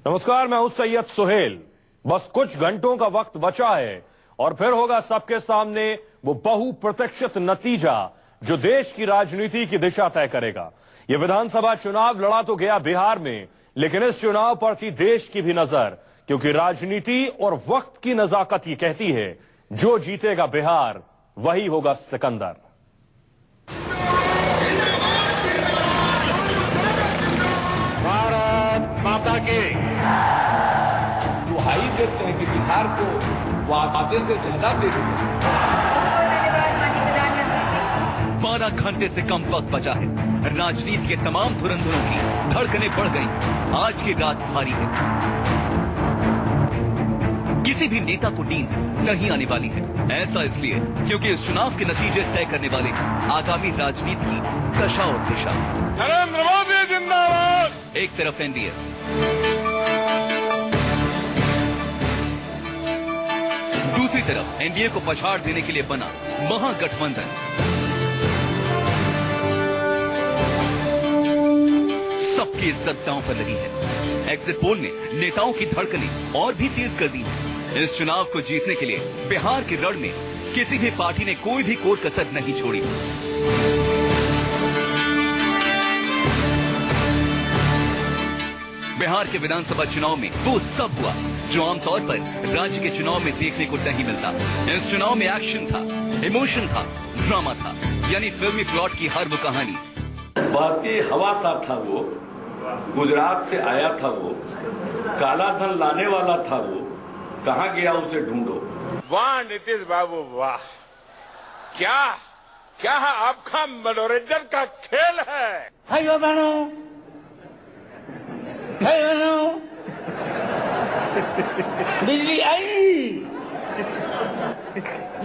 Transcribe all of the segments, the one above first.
नमस्कार, मैं हूं सैयद सुहेल। बस कुछ घंटों का वक्त बचा है और फिर होगा सबके सामने वो बहुप्रतीक्षित नतीजा जो देश की राजनीति की दिशा तय करेगा। ये विधानसभा चुनाव लड़ा तो गया बिहार में, लेकिन इस चुनाव पर थी देश की भी नजर, क्योंकि राजनीति और वक्त की नजाकत ये कहती है जो जीतेगा बिहार वही होगा सिकंदर। भारत माता की दुहाई देते हैं कि बिहार को वो आधे से ज्यादा दे देते। 12 घंटे से कम वक्त बचा है। राजनीति के तमाम धुरंधरों की धड़कनें बढ़ गई। आज की रात भारी है। किसी भी नेता को नींद नहीं आने वाली है। ऐसा इसलिए क्योंकि इस चुनाव के नतीजे तय करने वाले आगामी राजनीति की दशा और दिशा। नरेंद्र मोदी जिंदाबाद। एक तरफ एनडीए, दूसरी तरफ एनडीए को पछाड़ देने के लिए बना महागठबंधन। सबकी इज्जत दांव पर लगी है। एग्जिट पोल ने नेताओं की धड़कनें और भी तेज कर दी है। इस चुनाव को जीतने के लिए बिहार की रण में किसी भी पार्टी ने कोई भी कोर कसर नहीं छोड़ी। बिहार के विधानसभा चुनाव में वो सब हुआ जो आमतौर पर राज्य के चुनाव में देखने को नहीं मिलता। इस चुनाव में एक्शन था, इमोशन था, ड्रामा था, यानी फिल्मी प्लॉट की हर वो कहानी। बहती हवा सा था वो, गुजरात से आया था वो, काला धन लाने वाला था वो, कहाँ गया उसे ढूंढो। वाह नीतीश बाबू वाह, क्या क्या आपका मनोरंजन का खेल है। भाइयों बहनों, बिजली आई,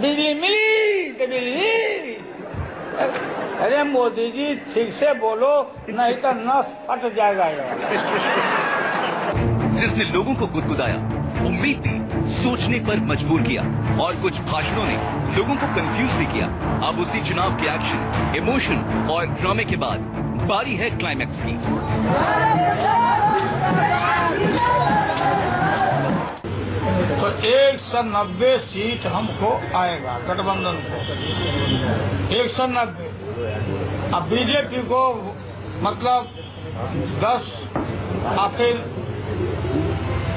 बिजली मिली तो बिजली। अरे मोदी जी ठीक से बोलो, नहीं तो नस फट जाएगा यार। जिसने लोगों को गुदगुदाया, उम्मीद दी, सोचने पर मजबूर किया और कुछ भाषणों ने लोगों को कंफ्यूज भी किया। अब उसी चुनाव के एक्शन, इमोशन और ड्रामे के बाद बारी है क्लाइमैक्स की। तो 190 सीट हमको आएगा गठबंधन को, 190। अब बीजेपी को मतलब 10 और फिर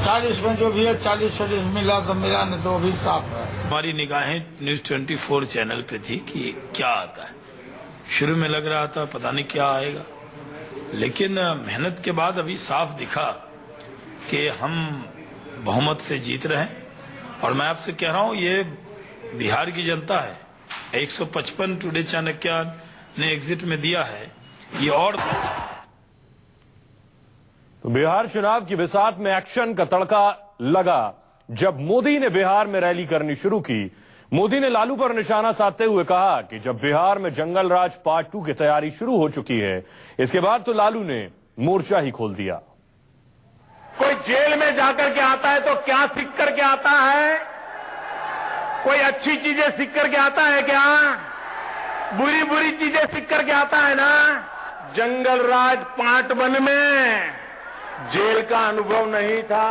40 में जो भी है 40-40 मिला तो मिला, नहीं तो भी साफ है। हमारी निगाहें न्यूज 24 चैनल पे थी कि क्या आता है। शुरू में लग रहा था पता नहीं क्या आएगा, लेकिन मेहनत के बाद अभी साफ दिखा कि हम बहुमत से जीत रहे हैं। और मैं आपसे कह रहा हूं, ये बिहार की जनता है। 155 टुडे चाणक्य ने एग्जिट में दिया है ये। और तो बिहार चुनाव की बिसात में एक्शन का तड़का लगा जब मोदी ने बिहार में रैली करनी शुरू की। मोदी ने लालू पर निशाना साधते हुए कहा कि जब बिहार में जंगल राज पार्ट 2 की तैयारी शुरू हो चुकी है, इसके बाद तो लालू ने मोर्चा ही खोल दिया। कोई जेल में जाकर के आता है तो क्या सीख करके आता है? कोई अच्छी चीजें सीख करके आता है क्या? बुरी बुरी चीजें सीख करके आता है ना। जंगल राज पार्ट 1 में जेल का अनुभव नहीं था।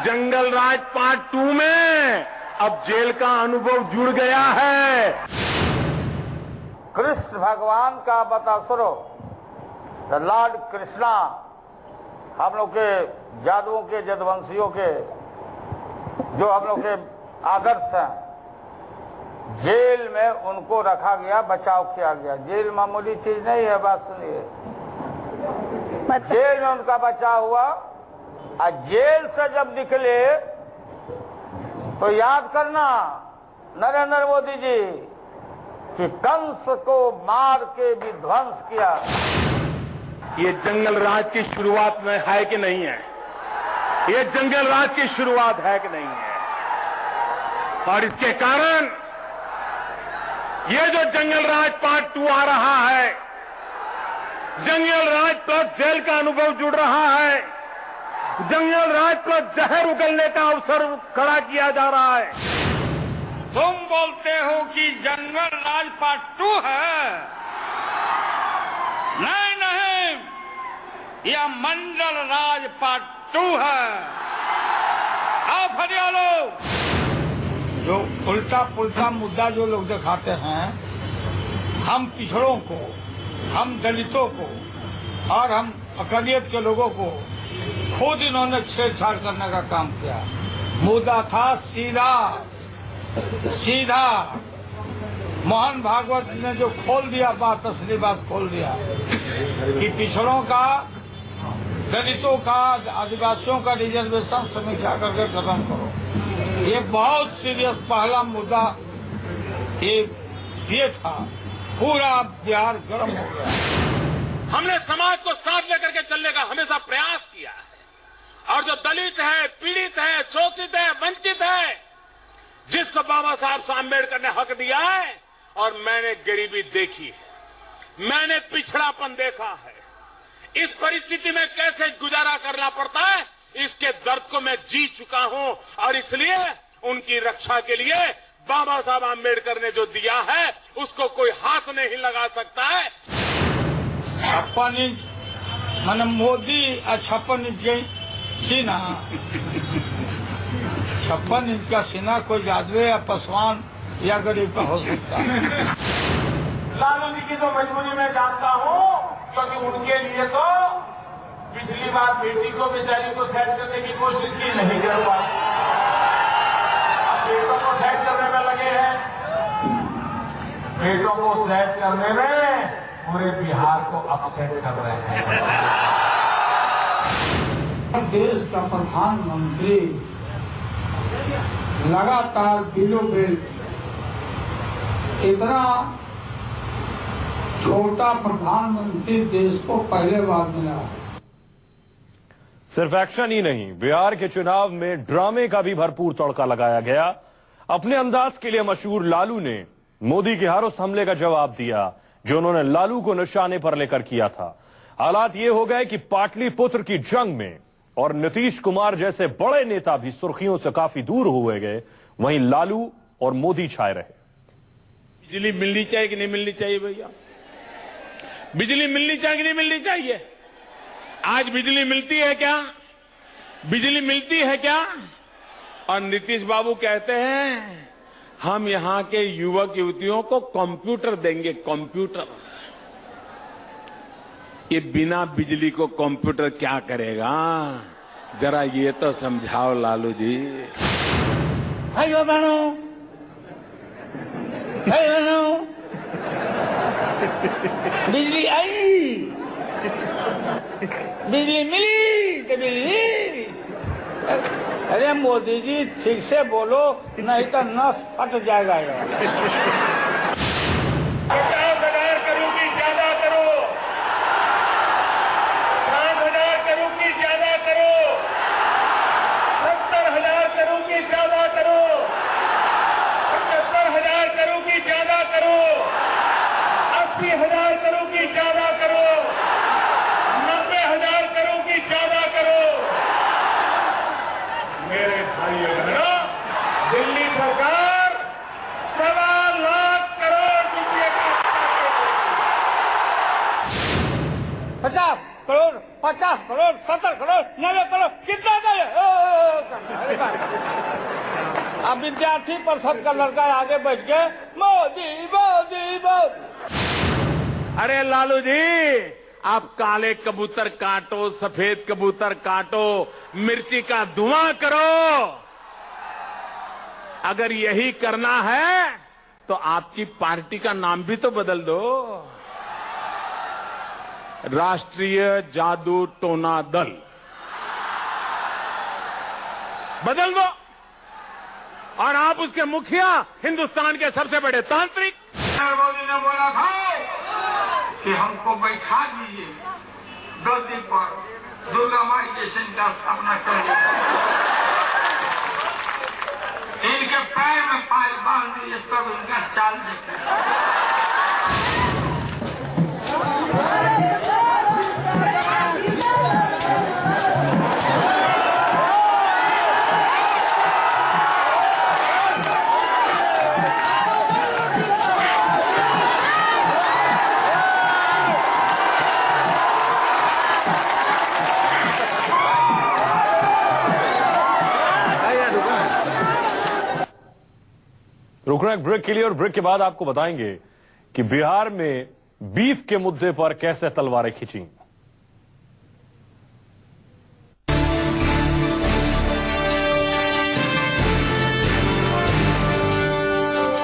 जंगल राज पार्ट 2 में अब जेल का अनुभव जुड़ गया है। कृष्ण भगवान का अवतारो द लॉर्ड कृष्णा, हम लोग के जादुओं के, जदवंशियों के जो हम लोग के आदर्श हैं, जेल में उनको रखा गया, बचाव किया गया। जेल मामूली चीज नहीं है, बात सुनिए। जेल में उनका बचाव हुआ और जेल से जब निकले तो याद करना नरेंद्र मोदी जी कि कंस को मार के विध्वंस किया। ये जंगल राज की शुरुआत में है कि नहीं है? ये जंगल राज की शुरुआत है कि नहीं है? और इसके कारण ये जो जंगल राज पार्ट 2 आ रहा है, जंगल राज प्लस जेल का अनुभव जुड़ रहा है, जंगल राज प्लस जहर उगलने का अवसर खड़ा किया जा रहा है। तुम बोलते हो कि जंगल राज पार्ट 2 है। नहीं नहीं, यह मंडल राज पार्ट 2 है। आओ फरियालो। जो उल्टा पुल्टा मुद्दा जो लोग दिखाते हैं, हम पिछड़ों को, हम दलितों को और हम अकलियत के लोगों को खुद इन्होंने छेड़छाड़ करने का काम किया। मुद्दा था सीधा सीधा। मोहन भागवत ने जो खोल दिया बात, असली बात खोल दिया कि पिछड़ों का, दलितों का, आदिवासियों का रिजर्वेशन समीक्षा करके खत्म करो। ये बहुत सीरियस पहला मुद्दा ये था। पूरा बिहार गर्म हो गया। हमने समाज को साथ लेकर के चलने का हमेशा प्रयास किया है, और जो दलित है, पीड़ित है, शोषित है, वंचित है, जिसको बाबा साहब आंबेडकर ने हक दिया है, और मैंने गरीबी देखी है, मैंने पिछड़ापन देखा है, इस परिस्थिति में कैसे गुजारा करना पड़ता है, इसके दर्द को मैं जी चुका हूं, और इसलिए उनकी रक्षा के लिए बाबा साहब आंबेडकर ने जो दिया है उसको कोई हाथ नहीं लगा सकता है। 56 इंच मैंने मोदी और 56 इंच सीना, 56 इंच का सीना कोई यादव या पासवान या गरीब का हो सकता है। लालू जी की तो मजबूरी में जानता हूं, क्योंकि उनके लिए तो पिछली बार बेटी को, बेचारी को सेट करने की कोशिश की, नहीं कर पाए। अब बेटों को सेट करने में लगे हैं। बेटों को सेट करने में पूरे बिहार को अपसेट कर रहे हैं। देश का प्रधानमंत्री लगातार बिलो बिल, इतना छोटा प्रधानमंत्री देश को पहले बार मिला है। सिर्फ एक्शन ही नहीं, बिहार के चुनाव में ड्रामे का भी भरपूर तड़का लगाया गया। अपने अंदाज के लिए मशहूर लालू ने मोदी के हर उस हमले का जवाब दिया जो उन्होंने लालू को निशाने पर लेकर किया था। हालात ये हो गए कि पाटलिपुत्र की जंग में और नीतीश कुमार जैसे बड़े नेता भी सुर्खियों से काफी दूर हुए गए, वहीं लालू और मोदी छाए रहे। बिजली मिलनी चाहिए कि नहीं मिलनी चाहिए भैया? बिजली मिलनी चाहिए कि नहीं मिलनी चाहिए? आज बिजली मिलती है क्या? बिजली मिलती है क्या? और नीतीश बाबू कहते हैं हम यहां के युवक युवतियों को कंप्यूटर देंगे, कंप्यूटर। ये बिना बिजली को कंप्यूटर क्या करेगा? जरा ये तो समझाओ लालू जी। भाइयों बहनों, बिजली आई, बिजली मिली तो बिजली। अरे मोदी जी ठीक से बोलो, नहीं तो नस फट जाएगा। 50,000 करोड़ की ज्यादा करो, 60,000 करोड़ की ज्यादा करो, 70,000 करोड़ की ज्यादा करो, 75,000 करोड़ की ज्यादा करो, 80,000 करोड़ की ज्यादा करो, 90,000 करोड़ की ज्यादा करो। मेरे भाइयों बहनों, दिल्ली सरकार 1.25 लाख करोड़ रुपए का 50 करोड़, 50 करोड़, 70 करोड़, 90 करोड़, कितना दे? अब विद्यार्थी परिषद का लड़का आगे बैठ के मोदी मोदी मोदी। अरे लालू जी, आप काले कबूतर काटो, सफेद कबूतर काटो, मिर्ची का धुआं करो। अगर यही करना है तो आपकी पार्टी का नाम भी तो बदल दो। राष्ट्रीय जादू टोना दल बदल दो, और आप उसके मुखिया हिंदुस्तान के सबसे बड़े तांत्रिक। मोदी ने बोला था कि हमको बैठा दीजिए गद्दी पर, दुर्गा माई जैसे का सामना करिए, इनके पैर में पायल बांध दीजिए, तब इनका चाल देखें। रुकना एक ब्रेक के लिए और ब्रेक के बाद आपको बताएंगे कि बिहार में बीफ के मुद्दे पर कैसे तलवारें खींची।